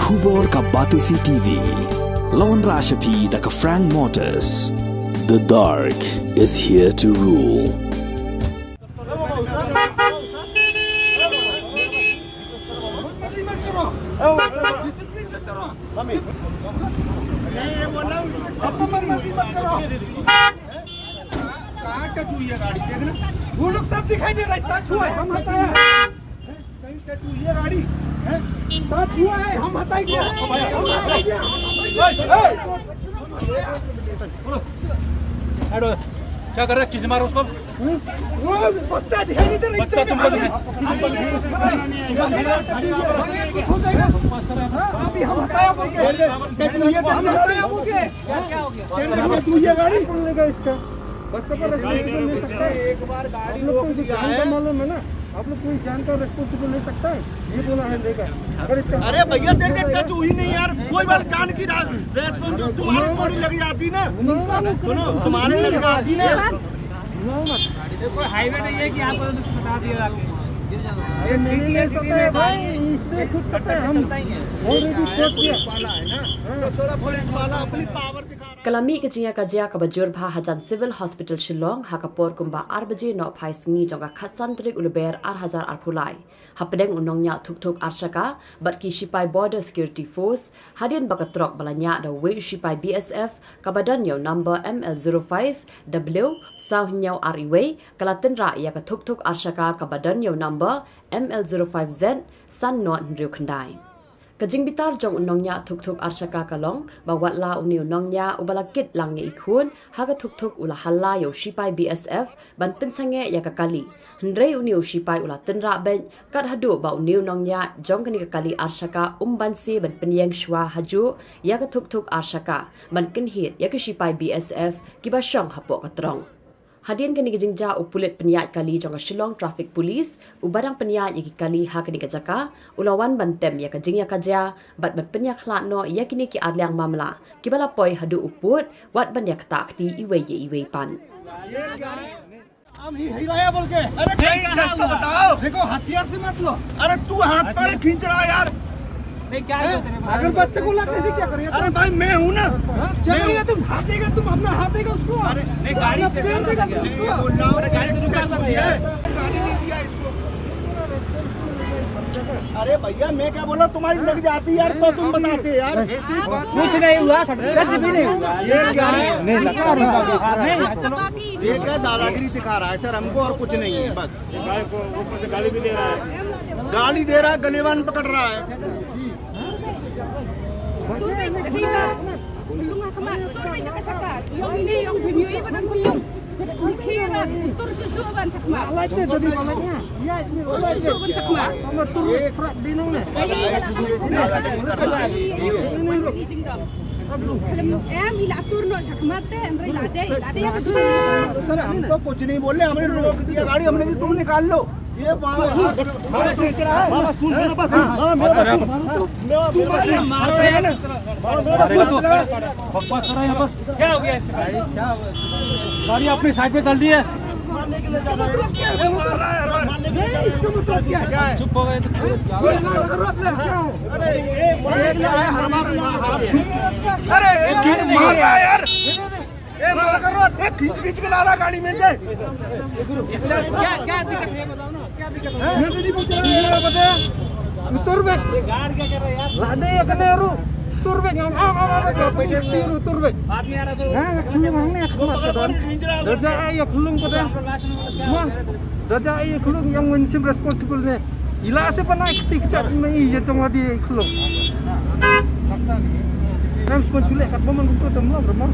Khubor ka Batisi TV. Lawan Rashapi da ka Frank Motors. The dark is here to rule. वो लोग सब दिखाई दे रहा है, छुआ है, हम हटाया है। ये गाड़ी है, छुआ है, हम हटाई गया, क्या कर रहे हैं? किसी मारो उसको? वो बच्चा दिखाई नहीं दे रहा, बच्चा तुमको अभी हम हटाया बोल के, हम हटाया बोल के, क्या हो गया? ये गाड़ी कौन लेगा इसका? बच्चों का रेस्पॉन्सिबल ले सकता है। एक बार गाड़ी रोक दिया है, मालूम है ना, आप लोग कोई जान का रेस्पॉन्सिबल ले सकता है, ये बोला है लेगा। अगर इसका अरे भैया तेरे से टच हुई नहीं यार, कोई बात जान की रेस्पॉन्सिबल तुम्हारे थोड़ी लगी जाती ना, सुनो तुम्हारे लगी जाती ना। कोई हाईवे नहीं है कि आपको बता दिया ये नहीं ले सकता है भाई, इसमें खुद सकता है, हम ऑलरेडी चेक किया वाला है ना, तो थोड़ा पुलिस वाला अपनी पावर दिखा रहा है। Kalami kejia kajia kabajur bha hajan civil hospital Shillong hakapor kumba arbaje no phai singi jonga khatsan trik uluber hazar arphulai hapedeng unongnya thuk arshaka batki shipai border security force hadian bakatrok balanya da we shipai BSF kabadan yo number ML05 W sauhnyau ariwe kalaten ra ya ka thuk arshaka kabadan yo number ML05Z san no nriu khandai Kajing bitar jong unongnya thuk arshaka kalong bawat la uni unongnya ubalakit langnya ikhun haga thuk ula halla yo shipai BSF ban pensange ya kakali hendrei uni shipai ula tenra ben kat hadu ba uni unongnya jong kani kakali arshaka ban si ban penyeng shwa haju ya ka thuk arshaka ban kenhit ya ka shipai BSF kiba shong hapo katrong Hadian kani kejingja upulit penyat kali jonga Shillong Traffic Police ubarang penyat yaki kali ha kani kajaka ulawan bantem ya kajing ya kaja bat ban penyak khlano ya kini ki adliang mamla kibala poi hadu uput wat ban ya ktakti iwe pan हम ही हिलाया बोल के, अरे कहीं रास्ता बताओ, देखो हथियार से मत लो। अरे तू हाथ पर खींच रहा है यार, नहीं क्या है तेरे पास? अगर बच्चे को लगने से क्या करेगा? अरे भाई मैं हूँ ना, क्या करेगा? तुम हाथ देगा, तुम अपना हाथ देगा उसको, नहीं गाड़ी से पैर देगा तुम उसको। बोल रहा हूँ गाड़ी तो रुका था भैया, गाड़ी नहीं दिया इसको। अरे भैया मैं क्या बोला, तुम्हारी लग जाती यार तो तुम बताते यार। कुछ नहीं हुआ, कुछ भी नहीं हुआ। ये क्या है? नहीं चलो ये क्या दादागिरी दिखा रहा है सर हमको, और कुछ नहीं है बस। गाली भी दे रहा है, गाली दे रहा है, गलेवान पकड़ रहा है। हम तो कुछ नहीं बोले, हमने रोक दिया गाड़ी, हमने कि तुम निकाल लो। ये बाबा सुन मारो यार, बकवास कर रहा है यहाँ पर। क्या हो गया इसके गाड़ी? क्या गाड़ी अपनी साइड पे चल रही है, चुप हो गए। अरे मार रहा है यार, खींच के ला रहा गाड़ी में से। क्या दिक्कत है बताओ ना, क्या दिक्कत है? उतर बे, गाड़ी क्या कर रहा है यार? लादे या कने रू, उतर बे, उतर बे। बात नहीं आ रहा तो हाँ, खुलूं हंगने खmat kadon. Daja ay khulung kadon. Wah, daja ay khulung yang mencim responsible ne. Ila se pa naik tik chat mai ye tong di khulung. Nam spon sule kat bomon kum to temlo bermo.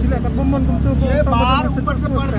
Sule kat bomon kum to. ये बाहर ऊपर से पड़ के